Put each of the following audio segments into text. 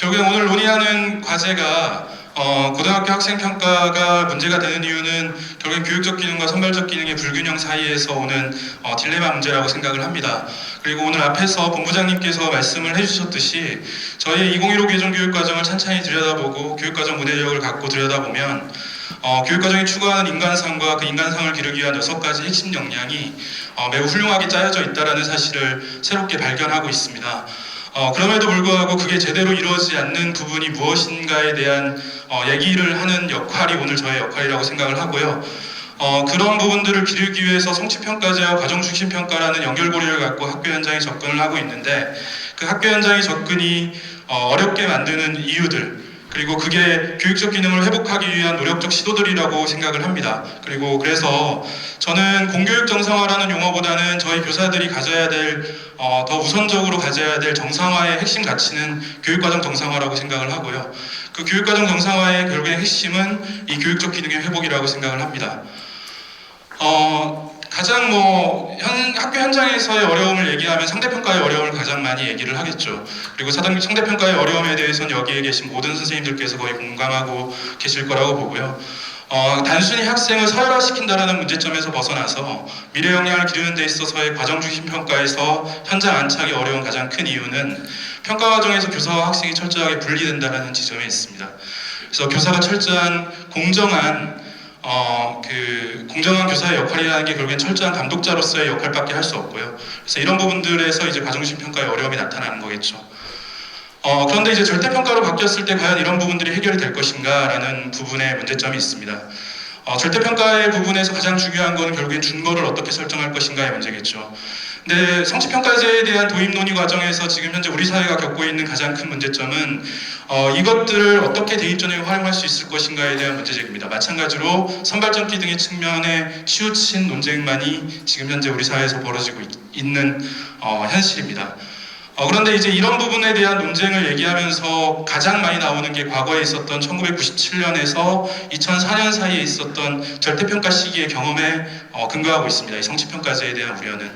결국에 오늘 논의하는 과제가 고등학교 학생 평가가 문제가 되는 이유는 결국엔 교육적 기능과 선발적 기능의 불균형 사이에서 오는 딜레마 문제라고 생각을 합니다. 그리고 오늘 앞에서 본부장님께서 말씀을 해주셨듯이 저희의 2015 개정 교육과정을 찬찬히 들여다보고 교육과정 모델력을 갖고 들여다보면 교육과정이 추구하는 인간상과 그 인간상을 기르기 위한 6가지 핵심 역량이 매우 훌륭하게 짜여져 있다는 사실을 새롭게 발견하고 있습니다. 그럼에도 불구하고 그게 제대로 이루어지지 않는 부분이 무엇인가에 대한 얘기를 하는 역할이 오늘 저의 역할이라고 생각을 하고요. 그런 부분들을 기르기 위해서 성취평가제와 과정중심평가라는 연결고리를 갖고 학교 현장에 접근을 하고 있는데 그 학교 현장의 접근이 어렵게 만드는 이유들 그리고 그게 교육적 기능을 회복하기 위한 노력적 시도들이라고 생각을 합니다. 그리고 그래서 저는 공교육 정상화라는 용어보다는 저희 교사들이 가져야 될 더 우선적으로 가져야 될 정상화의 핵심 가치는 교육과정 정상화라고 생각을 하고요. 그 교육과정 정상화의 결국의 핵심은 이 교육적 기능의 회복이라고 생각을 합니다. 가장 학교 현장에서의 어려움을 얘기하면 상대평가의 어려움을 가장 많이 얘기를 하겠죠. 그리고 상대평가의 어려움에 대해서는 여기에 계신 모든 선생님들께서 거의 공감하고 계실 거라고 보고요. 단순히 학생을 서열화시킨다라는 문제점에서 벗어나서 미래 역량을 기르는 데 있어서의 과정중심 평가에서 현장 안착이 어려운 가장 큰 이유는 평가 과정에서 교사와 학생이 철저하게 분리된다는 지점에 있습니다. 그래서 교사가 철저한 공정한 교사의 역할이라는 게 결국엔 철저한 감독자로서의 역할밖에 할 수 없고요. 그래서 이런 부분들에서 이제 과정중심 평가의 어려움이 나타나는 거겠죠. 그런데 이제 절대평가로 바뀌었을 때 과연 이런 부분들이 해결이 될 것인가라는 부분에 문제점이 있습니다. 절대평가의 부분에서 가장 중요한 것은 결국엔 준거를 어떻게 설정할 것인가의 문제겠죠. 근데 성취평가제에 대한 도입 논의 과정에서 지금 현재 우리 사회가 겪고 있는 가장 큰 문제점은 이것들을 어떻게 대입전형에 활용할 수 있을 것인가에 대한 문제제기입니다. 마찬가지로 선발적 기능의 측면에 치우친 논쟁만이 지금 현재 우리 사회에서 벌어지고 있는 현실입니다. 그런데 이제 이런 부분에 대한 논쟁을 얘기하면서 가장 많이 나오는 게 과거에 있었던 1997년에서 2004년 사이에 있었던 절대평가 시기의 경험에 근거하고 있습니다. 이 성취평가제에 대한 우려는.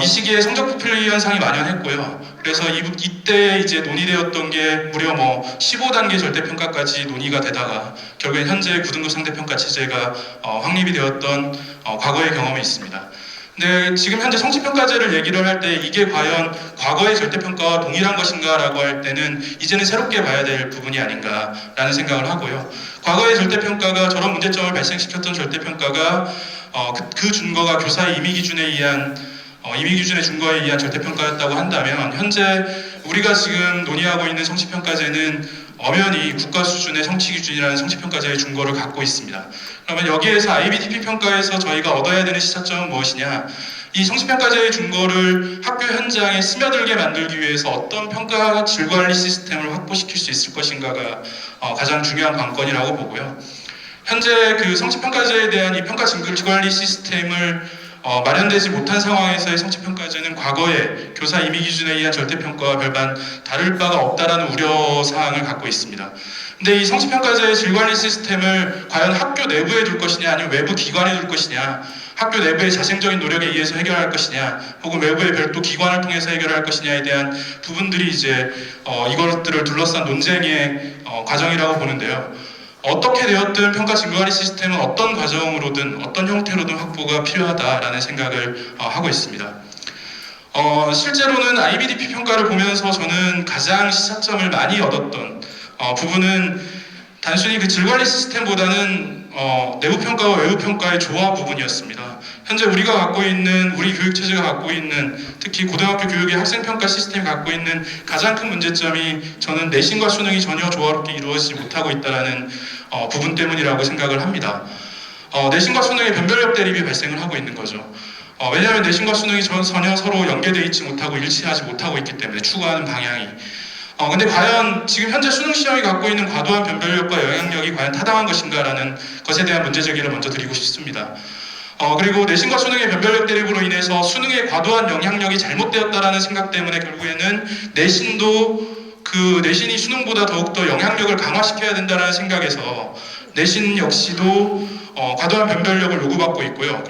이 시기에 성적 부풀리 현상이 만연했고요. 그래서 이때 이제 논의되었던 게 무려 15단계 절대평가까지 논의가 되다가 결국엔 현재 9등급 상대평가 체제가 확립이 되었던 과거의 경험이 있습니다. 근데 지금 현재 성취평가제를 얘기를 할 때 이게 과연 과거의 절대평가와 동일한 것인가 라고 할 때는 이제는 새롭게 봐야 될 부분이 아닌가라는 생각을 하고요. 과거의 절대평가가 저런 문제점을 발생시켰던 절대평가가 그 준거가 교사의 임의기준의 준거에 의한 절대평가였다고 한다면 현재 우리가 지금 논의하고 있는 성취평가제는 엄연히 국가 수준의 성취기준이라는 성취평가제의 준거를 갖고 있습니다. 그러면 여기에서 IBDP 평가에서 저희가 얻어야 되는 시사점은 무엇이냐? 이 성취평가제의 준거를 학교 현장에 스며들게 만들기 위해서 어떤 평가 질관리 시스템을 확보시킬 수 있을 것인가가 가장 중요한 관건이라고 보고요. 현재 그 성취평가제에 대한 이 평가 질관리 시스템을 마련되지 못한 상황에서의 성취평가제는 과거의 교사 임의기준에 의한 절대평가와 별반 다를 바가 없다라는 우려사항을 갖고 있습니다. 근데 이 성취평가제의 질관리 시스템을 과연 학교 내부에 둘 것이냐 아니면 외부 기관에 둘 것이냐 학교 내부의 자생적인 노력에 의해서 해결할 것이냐 혹은 외부의 별도 기관을 통해서 해결할 것이냐에 대한 부분들이 이제 이것들을 둘러싼 논쟁의 과정이라고 보는데요. 어떻게 되었든 평가 질관리 시스템은 어떤 과정으로든 어떤 형태로든 확보가 필요하다라는 생각을 하고 있습니다. 실제로는 IBDP 평가를 보면서 저는 가장 시사점을 많이 얻었던 부분은 단순히 그 질관리 시스템보다는 내부 평가와 외부 평가의 조화 부분이었습니다. 현재 우리가 갖고 있는 우리 교육 체제가 갖고 있는 특히 고등학교 교육의 학생 평가 시스템이 갖고 있는 가장 큰 문제점이 저는 내신과 수능이 전혀 조화롭게 이루어지지 못하고 있다는 부분 때문이라고 생각을 합니다. 내신과 수능의 변별력 대립이 발생을 하고 있는 거죠. 왜냐하면 내신과 수능이 전혀 서로 연계되어 있지 못하고 일치하지 못하고 있기 때문에 추구하는 방향이. 근데 과연 지금 현재 수능 시험이 갖고 있는 과도한 변별력과 영향력이 과연 타당한 것인가라는 것에 대한 문제 제기를 먼저 드리고 싶습니다. 그리고 내신과 수능의 변별력 대립으로 인해서 수능의 과도한 영향력이 잘못되었다라는 생각 때문에 결국에는 내신이 수능보다 더욱더 영향력을 강화시켜야 된다는 생각에서 내신 역시도 과도한 변별력을 요구받고 있고요.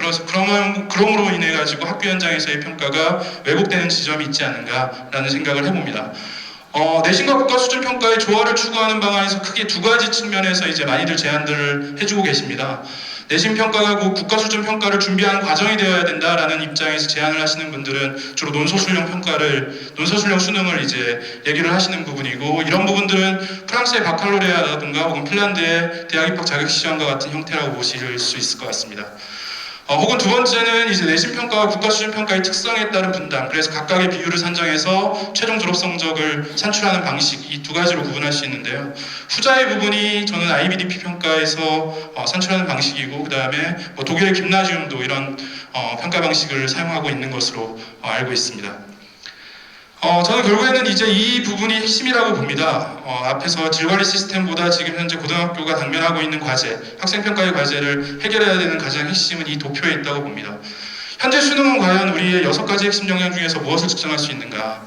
그러므로 인해 가지고 학교 현장에서의 평가가 왜곡되는 지점이 있지 않은가라는 생각을 해봅니다. 내신과 국가 수준 평가의 조화를 추구하는 방안에서 크게 두 가지 측면에서 이제 많이들 제안들을 해주고 계십니다. 내신 평가가 국가 수준 평가를 준비하는 과정이 되어야 된다라는 입장에서 제안을 하시는 분들은 주로 논소술형 수능을 이제 얘기를 하시는 부분이고, 이런 부분들은 프랑스의 바칼로레아라든가 혹은 핀란드의 대학 입학 자격 시험과 같은 형태라고 보실 수 있을 것 같습니다. 혹은 두 번째는 이제 내신 평가와 국가 수준 평가의 특성에 따른 분담, 그래서 각각의 비율을 산정해서 최종 졸업 성적을 산출하는 방식, 이 두 가지로 구분할 수 있는데요. 후자의 부분이 저는 IBDP 평가에서 산출하는 방식이고, 그 다음에 독일의 김나지움도 이런 평가 방식을 사용하고 있는 것으로 알고 있습니다. 저는 결국에는 이제 이 부분이 핵심이라고 봅니다. 앞에서 질관리 시스템보다 지금 현재 고등학교가 당면하고 있는 과제, 학생평가의 과제를 해결해야 되는 가장 핵심은 이 도표에 있다고 봅니다. 현재 수능은 과연 우리의 6가지 핵심 역량 중에서 무엇을 측정할 수 있는가?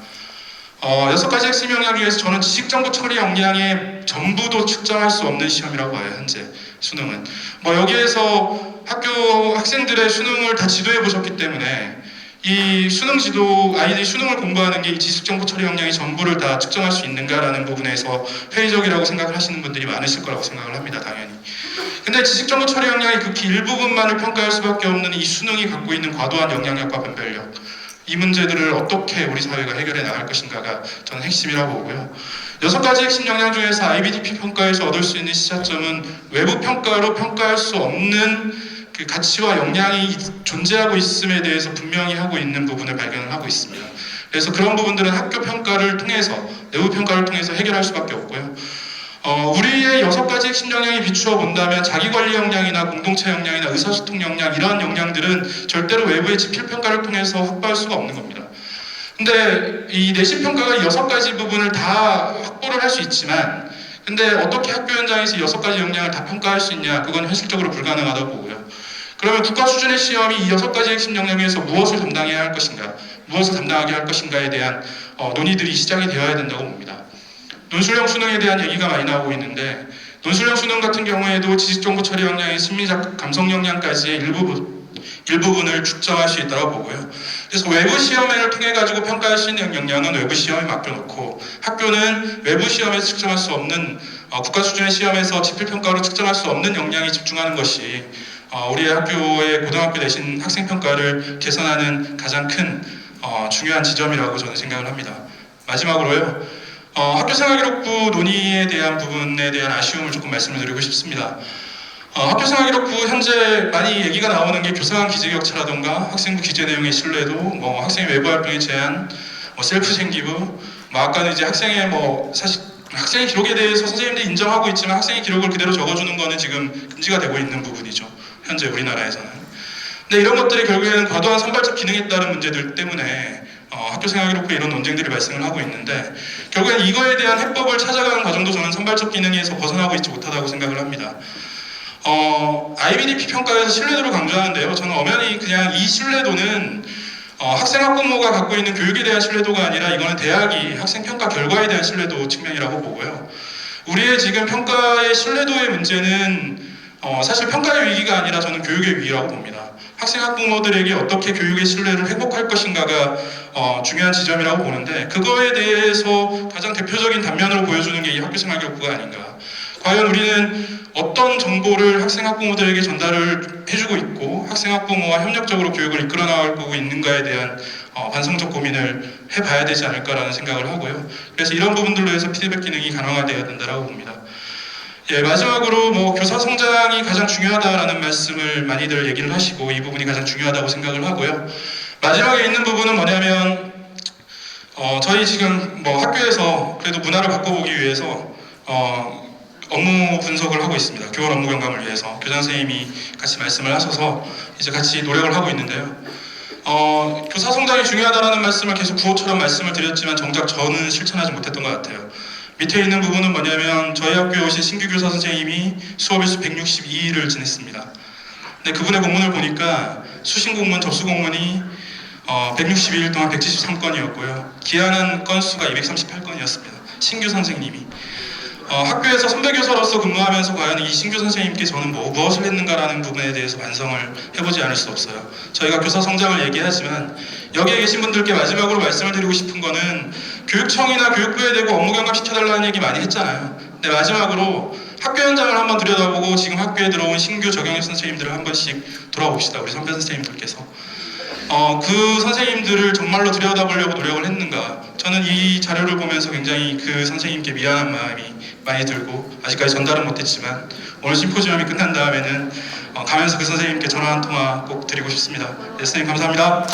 6가지 핵심 역량 중에서 저는 지식정보 처리 역량의 전부도 측정할 수 없는 시험이라고 봐요, 현재 수능은. 여기에서 학교 학생들의 수능을 다 지도해 보셨기 때문에 이 수능 지도, 아이들이 수능을 공부하는 게 이 지식정보 처리 역량의 전부를 다 측정할 수 있는가라는 부분에서 회의적이라고 생각을 하시는 분들이 많으실 거라고 생각을 합니다, 당연히. 근데 지식정보 처리 역량의 극히 일부분만을 평가할 수밖에 없는 이 수능이 갖고 있는 과도한 영향력과 변별력, 이 문제들을 어떻게 우리 사회가 해결해 나갈 것인가가 저는 핵심이라고 보고요. 6가지 핵심 역량 중에서 IBDP 평가에서 얻을 수 있는 시차점은 외부 평가로 평가할 수 없는 그 가치와 역량이 존재하고 있음에 대해서 분명히 하고 있는 부분을 발견을 하고 있습니다. 그래서 그런 부분들은 학교 평가를 통해서, 내부 평가를 통해서 해결할 수밖에 없고요. 우리의 6가지 핵심 역량이 비추어 본다면 자기관리 역량이나 공동체 역량이나 의사소통 역량, 이러한 역량들은 절대로 외부의 지필평가를 통해서 확보할 수가 없는 겁니다. 근데 이 내신평가가 6가지 부분을 다 확보를 할 수 있지만, 근데 어떻게 학교 현장에서 6가지 역량을 다 평가할 수 있냐, 그건 현실적으로 불가능하다고 보고요. 그러면 국가 수준의 시험이 이 6가지 핵심 역량에서 무엇을 담당해야 할 것인가, 무엇을 담당하게 할 것인가에 대한 논의들이 시작이 되어야 된다고 봅니다. 논술형 수능에 대한 얘기가 많이 나오고 있는데, 논술형 수능 같은 경우에도 지식정보 처리 역량의 심리적 감성 역량까지의 일부분을 측정할 수 있다고 보고요. 그래서 외부 시험을 통해 가지고 평가할 수 있는 역량은 외부 시험에 맡겨놓고, 학교는 외부 시험에서 측정할 수 없는 국가 수준의 시험에서 지필평가로 측정할 수 없는 역량에 집중하는 것이 우리의 학교의 고등학교 내신 학생평가를 개선하는 가장 큰 중요한 지점이라고 저는 생각을 합니다. 마지막으로요, 학교생활기록부 논의에 대한 부분에 대한 아쉬움을 조금 말씀을 드리고 싶습니다. 학교생활기록부 현재 많이 얘기가 나오는 게 교사관 기재격차라던가 학생부 기재 내용의 신뢰도, 학생의 외부 활동의 제한, 셀프 생기부, 아까는 이제 학생의 사실 학생의 기록에 대해서 선생님들이 인정하고 있지만 학생의 기록을 그대로 적어주는 거는 지금 금지가 되고 있는 부분이죠, 현재 우리나라에서는. 근데 이런 것들이 결국에는 과도한 선발적 기능에 따른 문제들 때문에 학교생활기록부에 이런 논쟁들이 발생을 하고 있는데, 결국엔 이거에 대한 해법을 찾아가는 과정도 저는 선발적 기능에서 벗어나고 있지 못하다고 생각을 합니다. IBDP 평가에서 신뢰도를 강조하는데요, 저는 엄연히 그냥 이 신뢰도는 학생 학부모가 갖고 있는 교육에 대한 신뢰도가 아니라 이거는 대학이 학생 평가 결과에 대한 신뢰도 측면이라고 보고요. 우리의 지금 평가의 신뢰도의 문제는 사실 평가의 위기가 아니라 저는 교육의 위기라고 봅니다. 학생 학부모들에게 어떻게 교육의 신뢰를 회복할 것인가가 중요한 지점이라고 보는데, 그거에 대해서 가장 대표적인 단면으로 보여주는 게 이 학교생활기록부가 아닌가. 과연 우리는 어떤 정보를 학생 학부모들에게 전달을 해주고 있고 학생 학부모와 협력적으로 교육을 이끌어 나가고 있는가에 대한 반성적 고민을 해봐야 되지 않을까라는 생각을 하고요. 그래서 이런 부분들로 해서 피드백 기능이 가능화되어야 된다고 봅니다. 예, 마지막으로 교사 성장이 가장 중요하다라는 말씀을 많이들 얘기를 하시고, 이 부분이 가장 중요하다고 생각을 하고요. 마지막에 있는 부분은 뭐냐면, 저희 지금 학교에서 그래도 문화를 바꿔보기 위해서 업무 분석을 하고 있습니다. 교원 업무 경감을 위해서 교장 선생님이 같이 말씀을 하셔서 이제 같이 노력을 하고 있는데요. 교사 성장이 중요하다는 말씀을 계속 구호처럼 말씀을 드렸지만 정작 저는 실천하지 못했던 것 같아요. 밑에 있는 부분은 뭐냐면, 저희 학교에 오신 신규 교사 선생님이 수업일수 162일을 지냈습니다. 근데 그분의 공문을 보니까 수신 공문, 접수 공문이 162일 동안 173건이었고요. 기한한 건수가 238건이었습니다. 신규 선생님이. 학교에서 선배교사로서 근무하면서 과연 이 신규 선생님께 저는 무엇을 했는가라는 부분에 대해서 반성을 해보지 않을 수 없어요. 저희가 교사 성장을 얘기하지만 여기에 계신 분들께 마지막으로 말씀을 드리고 싶은 거는, 교육청이나 교육부에 대고 업무 경감 시켜달라는 얘기 많이 했잖아요. 근데 마지막으로 학교 현장을 한번 들여다보고 지금 학교에 들어온 신규 적용일 선생님들을 한 번씩 돌아봅시다. 우리 선배 선생님들께서. 그 선생님들을 정말로 들여다보려고 노력을 했는가. 저는 이 자료를 보면서 굉장히 그 선생님께 미안한 마음이 많이 들고 아직까지 전달은 못했지만 오늘 심포지엄이 끝난 다음에는 가면서 그 선생님께 전화 한 통화 꼭 드리고 싶습니다. 네, 선생님 감사합니다.